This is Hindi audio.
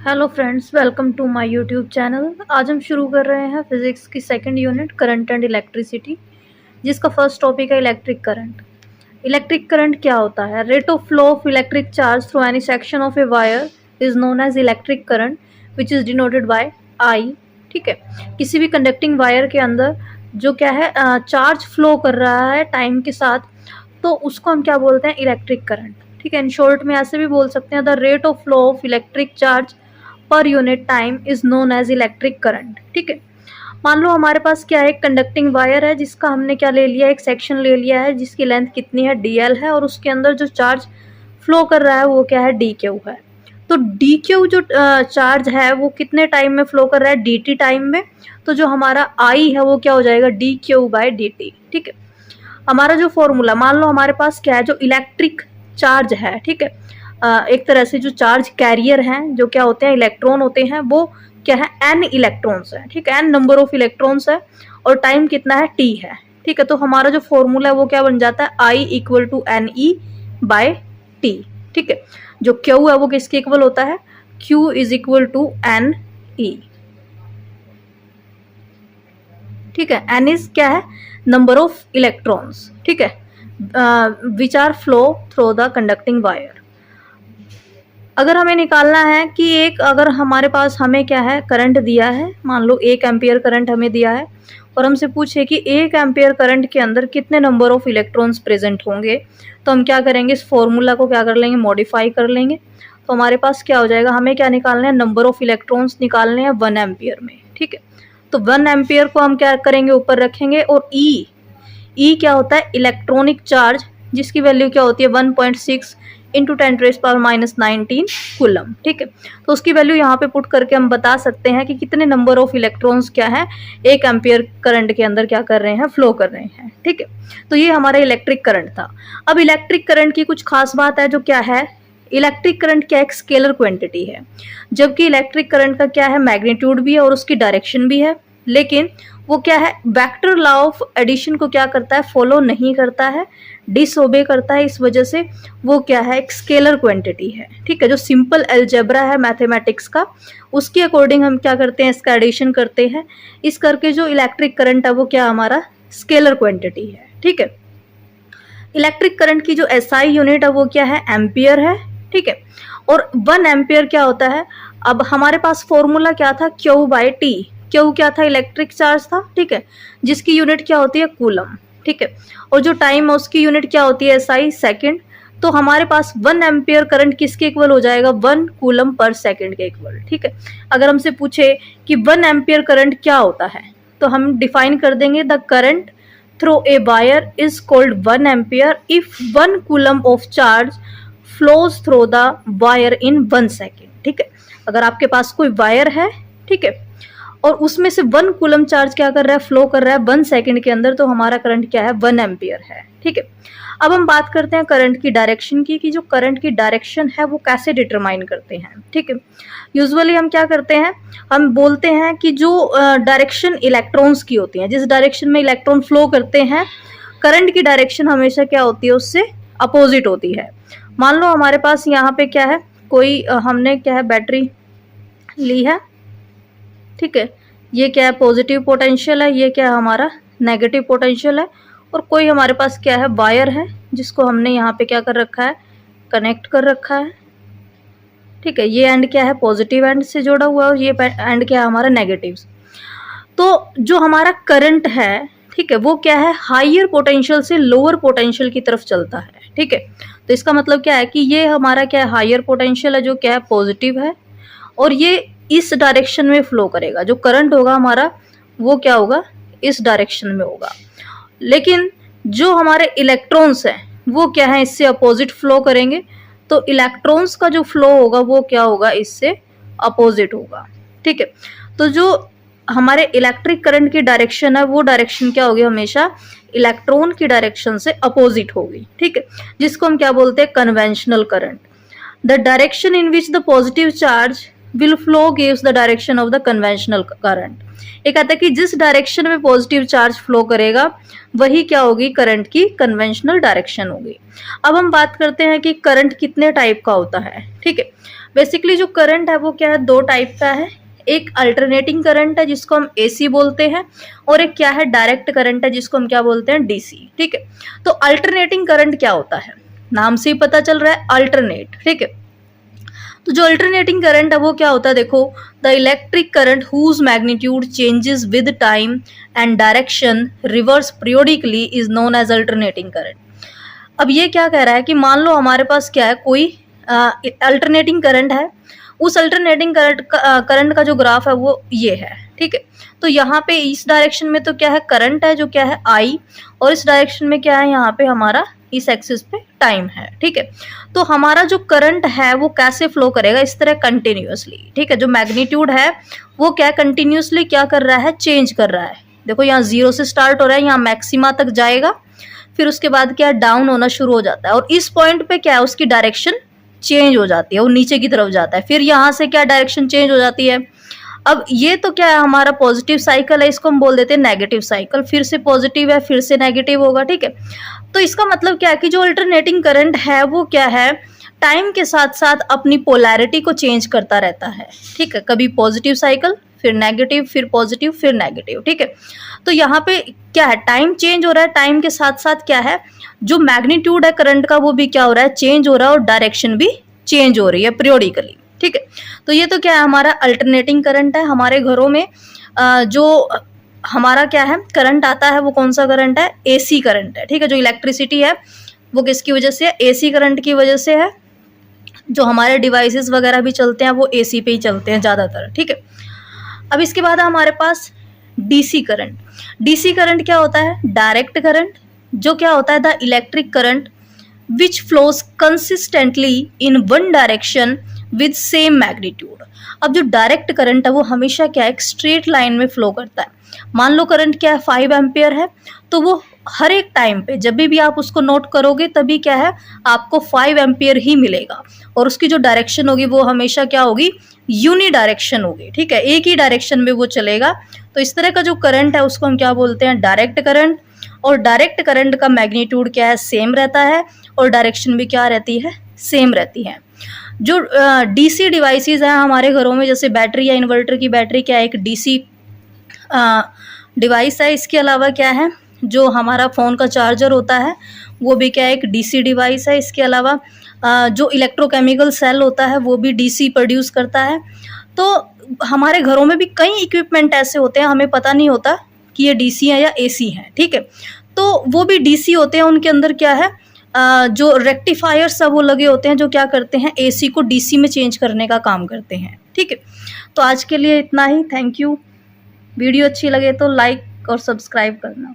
Hello friends, welcome to my YouTube channel. आज हम शुरू कर रहे हैं फिजिक्स की second unit current and electricity, जिसका फर्स्ट टॉपिक है इलेक्ट्रिक करंट। इलेक्ट्रिक करंट क्या होता है? Rate of flow of electric charge through any section of a wire is known as electric current which is denoted by I. ठीक है, किसी भी कंडक्टिंग वायर के अंदर जो क्या है चार्ज फ्लो कर रहा है टाइम के साथ, तो उसको हम क्या बोलते हैं? Electric current. ठीक है, इन शॉर्ट में ऐसे भी बोल सकते हैं, the rate of flow of electric charge पर unit time is known as electric current. ठीक है, मान लो हमारे पास क्या है, एक कंडक्टिंग वायर है जिसका हमने क्या ले लिया, एक सेक्शन ले लिया है जिसकी लेंथ कितनी है, dl है, और उसके अंदर जो चार्ज फ्लो कर रहा है वो क्या है, dq है। तो dq जो चार्ज है वो कितने टाइम में फ्लो कर रहा है, dt टाइम में। तो जो हमारा I है वो क्या हो जाएगा, dq बाय dt। ठीक है, हमारा जो फॉर्मूला, मान लो हमारे पास क्या है, जो इलेक्ट्रिक चार्ज है, ठीक है, एक तरह से जो चार्ज कैरियर हैं, जो क्या होते हैं, इलेक्ट्रॉन होते हैं, वो क्या है, n इलेक्ट्रॉन्स है। ठीक है, n नंबर ऑफ इलेक्ट्रॉन्स है और टाइम कितना है, t है। ठीक है, तो हमारा जो फॉर्मूला है वो क्या बन जाता है, I equal to n e by t. ठीक है, जो Q है वो किसके इक्वल होता है, Q is equal to n e. ठीक है, n इज क्या है, नंबर ऑफ इलेक्ट्रॉन्स। ठीक है, which are flow through the conducting wire. अगर हमें निकालना है कि एक, अगर हमारे पास हमें क्या है, करंट दिया है, मान लो 1 एम्पियर करंट हमें दिया है, और हमसे पूछे कि 1 एम्पियर करंट के अंदर कितने नंबर ऑफ इलेक्ट्रॉन्स प्रेजेंट होंगे, तो हम क्या करेंगे, इस फॉर्मूला को क्या कर लेंगे, मॉडिफाई कर लेंगे। तो हमारे पास क्या हो जाएगा, हमें क्या निकालना है, नंबर ऑफ इलेक्ट्रॉन्स निकालने हैं 1 एम्पियर में। ठीक है, तो 1 एम्पियर को हम क्या करेंगे, ऊपर रखेंगे, और ई क्या होता है, इलेक्ट्रॉनिक चार्ज, जिसकी वैल्यू क्या होती है 1.6 इंटू 10⁻⁹ कूलम। ठीक है, तो उसकी वैल्यू यहाँ पे पुट करके हम बता सकते हैं कि कितने नंबर ऑफ इलेक्ट्रॉन्स क्या है 1 एम्पियर करंट के अंदर क्या कर रहे हैं, फ्लो कर रहे हैं। ठीक है, तो ये हमारा इलेक्ट्रिक करंट था। अब इलेक्ट्रिक करंट की कुछ खास बात है, जो क्या है, इलेक्ट्रिक करंट क्या एक स्केलर क्वांटिटी है, जबकि इलेक्ट्रिक करंट का क्या है, मैग्नीट्यूड भी है और उसकी डायरेक्शन भी है, लेकिन वो क्या है, वेक्टर लॉ ऑफ एडिशन को क्या करता है, फॉलो नहीं करता है, डिसओबे करता है। इस वजह से वो क्या है, एक स्केलर क्वांटिटी है। ठीक है, जो सिंपल अलजेब्रा है मैथमेटिक्स का, उसके अकॉर्डिंग हम क्या करते हैं, इसका एडिशन करते हैं। इस करके जो इलेक्ट्रिक करंट है वो क्या हमारा स्केलर क्वांटिटी है। ठीक है, इलेक्ट्रिक करंट की जो एसआई यूनिट है वो क्या है, एम्पियर है। ठीक है, और 1 एम्पियर क्या होता है, अब हमारे पास फॉर्मूला क्या था, Q बाय टी। Q क्या था, इलेक्ट्रिक चार्ज था। ठीक है, जिसकी यूनिट क्या होती है, कूलम। ठीक है, और जो टाइम है उसकी यूनिट क्या होती है, SI, सेकेंड। तो हमारे पास 1 एम्पियर करंट किसके इक्वल हो जाएगा, 1 कूलम पर सेकेंड के इक्वल। ठीक है, अगर हमसे पूछे कि 1 एम्पियर करंट क्या होता है, तो हम डिफाइन कर देंगे, the current through a wire is called 1 ampere if 1 coulomb of charge flows through the wire in 1 second। ठीक है, अगर आपके पास कोई वायर है, ठीक है, और उसमें से 1 कूलम चार्ज क्या कर रहा है, फ्लो कर रहा है 1 सेकंड के अंदर, तो हमारा करंट क्या है, 1 एम्पियर है। ठीक है, अब हम बात करते हैं करंट की डायरेक्शन की, कि जो करंट की डायरेक्शन है वो कैसे डिटरमाइन करते हैं। ठीक है, यूजुअली हम क्या करते हैं, हम बोलते हैं कि जो डायरेक्शन इलेक्ट्रॉन्स की होती है, जिस डायरेक्शन में इलेक्ट्रॉन फ्लो करते हैं, करंट की डायरेक्शन हमेशा क्या होती है, उससे अपोजिट होती है। मान लो हमारे पास यहाँ पे क्या है, कोई हमने क्या है, बैटरी ली है। ठीक है, ये क्या है, पॉजिटिव पोटेंशियल है, ये क्या है, हमारा नेगेटिव पोटेंशियल है, और कोई हमारे पास क्या है, वायर है, जिसको हमने यहाँ पे क्या कर रखा है, कनेक्ट कर रखा है। ठीक है, ये एंड क्या है, पॉजिटिव एंड से जोड़ा हुआ है, और ये एंड क्या है, हमारा नेगेटिव। तो जो हमारा करंट है, ठीक है, वो क्या है, हायर पोटेंशियल से लोअर पोटेंशियल की तरफ चलता है। ठीक है, तो इसका मतलब क्या है कि ये हमारा क्या है, हायर पोटेंशियल है, जो क्या है, पॉजिटिव है, और ये इस डायरेक्शन में फ्लो करेगा। जो करंट होगा हमारा वो क्या होगा, इस डायरेक्शन में होगा। लेकिन जो हमारे इलेक्ट्रॉन्स हैं वो क्या है, इससे अपोजिट फ्लो करेंगे। तो इलेक्ट्रॉन्स का जो फ्लो होगा वो क्या होगा, इससे अपोजिट होगा। ठीक है, तो जो हमारे इलेक्ट्रिक करंट की डायरेक्शन है वो डायरेक्शन क्या होगी, हमेशा इलेक्ट्रॉन की डायरेक्शन से अपोजिट होगी। ठीक है, जिसको हम क्या बोलते हैं, conventional current. The direction in which the positive charge will flow gives the direction of the conventional current. ये कहता है कि जिस डायरेक्शन में पॉजिटिव चार्ज फ्लो करेगा वही क्या होगी, करंट की कन्वेंशनल डायरेक्शन होगी। अब हम बात करते हैं कि करंट कितने टाइप का होता है। ठीक है, बेसिकली जो करंट है वो क्या है, दो टाइप का है। एक अल्टरनेटिंग करंट है जिसको हम एसी बोलते हैं, और एक क्या है, डायरेक्ट करंट है जिसको हम क्या बोलते हैं, डीसी। ठीक है, तो अल्टरनेटिंग करंट क्या होता है, नाम से ही पता चल रहा है, अल्टरनेट। ठीक है, तो जो अल्टरनेटिंग करंट है वो क्या होता है, देखो, the electric current whose magnitude changes with time and direction reverse periodically is known as alternating current. अब ये क्या कह रहा है कि मान लो हमारे पास क्या है, कोई अल्टरनेटिंग करंट है, उस अल्टरनेटिंग करंट का जो ग्राफ है वो ये है। ठीक है, तो यहाँ पे इस डायरेक्शन में तो क्या है, करंट है जो क्या है आई, और इस डायरेक्शन में क्या है, यहाँ पे हमारा इस एक्सिस पे टाइम है। ठीक है, तो हमारा जो करंट है वो कैसे फ्लो करेगा, इस तरह कंटिन्यूअसली। ठीक है, जो मैग्नीट्यूड है वो क्या कंटिन्यूअसली क्या कर रहा है, चेंज कर रहा है। देखो यहाँ 0 से स्टार्ट हो रहा है, यहाँ मैक्सिमा तक जाएगा, फिर उसके बाद क्या डाउन होना शुरू हो जाता है, और इस पॉइंट पे क्या है, उसकी डायरेक्शन चेंज हो जाती है, वो नीचे की तरफ जाता है, फिर यहाँ से क्या डायरेक्शन चेंज हो जाती है। अब ये तो क्या है, हमारा पॉजिटिव साइकिल है, इसको हम बोल देते हैं नेगेटिव साइकिल, फिर से पॉजिटिव है, फिर से नेगेटिव होगा। ठीक है, तो इसका मतलब क्या है कि जो अल्टरनेटिंग करंट है वो क्या है, टाइम के साथ साथ अपनी पोलैरिटी को चेंज करता रहता है। ठीक है, कभी पॉजिटिव साइकिल, फिर नेगेटिव, फिर पॉजिटिव, फिर नेगेटिव। ठीक है, तो यहाँ पे क्या है, टाइम चेंज हो रहा है, टाइम के साथ साथ क्या है, जो मैग्नीट्यूड है करंट का वो भी क्या हो रहा है, चेंज हो रहा है, और डायरेक्शन भी चेंज हो रही है पीरियोडिकली। ठीक है, तो ये तो क्या है, हमारा अल्टरनेटिंग करंट है। हमारे घरों में जो हमारा क्या है करंट आता है वो कौन सा करंट है, एसी करंट है। ठीक है, जो इलेक्ट्रिसिटी है वो किसकी वजह से है, एसी करंट की वजह से है। जो हमारे डिवाइसेस वगैरह भी चलते हैं वो एसी पे ही चलते हैं ज़्यादातर। ठीक है, अब इसके बाद हमारे पास डीसी करंट। डीसी करंट क्या होता है, डायरेक्ट करंट, जो क्या होता है, the electric current which flows consistently in one direction with same magnitude. अब जो डायरेक्ट करंट है वो हमेशा क्या है, एक स्ट्रेट लाइन में फ्लो करता है। मान लो करंट क्या है, 5 एम्पियर है, तो वो हर एक टाइम पे जब भी आप उसको नोट करोगे तभी क्या है, आपको 5 एम्पियर ही मिलेगा, और उसकी जो डायरेक्शन होगी वो हमेशा क्या होगी, यूनी डायरेक्शन होगी। ठीक है, एक ही डायरेक्शन में वो चलेगा। तो इस तरह का जो करंट है उसको हम क्या बोलते हैं, डायरेक्ट करंट। और डायरेक्ट करंट का मैग्नीट्यूड क्या है, सेम रहता है, और डायरेक्शन भी क्या रहती है, सेम रहती है। जो डीसी डिवाइसेस हैं हमारे घरों में, जैसे बैटरी या इन्वर्टर की बैटरी क्या है, एक डीसी डिवाइस है। इसके अलावा क्या है, जो हमारा फ़ोन का चार्जर होता है वो भी क्या है, एक डीसी डिवाइस है। इसके अलावा जो इलेक्ट्रोकेमिकल सेल होता है वो भी डीसी प्रोड्यूस करता है। तो हमारे घरों में भी कई इक्विपमेंट ऐसे होते हैं, हमें पता नहीं होता कि ये डीसी है या एसी है। ठीक है, तो वो भी डीसी होते हैं, उनके अंदर क्या है, जो रेक्टिफायर्स सब वो लगे होते हैं, जो क्या करते हैं, एसी को डीसी में चेंज करने का काम करते हैं। ठीक है, तो आज के लिए इतना ही। Thank you. वीडियो अच्छी लगे तो लाइक और सब्सक्राइब करना।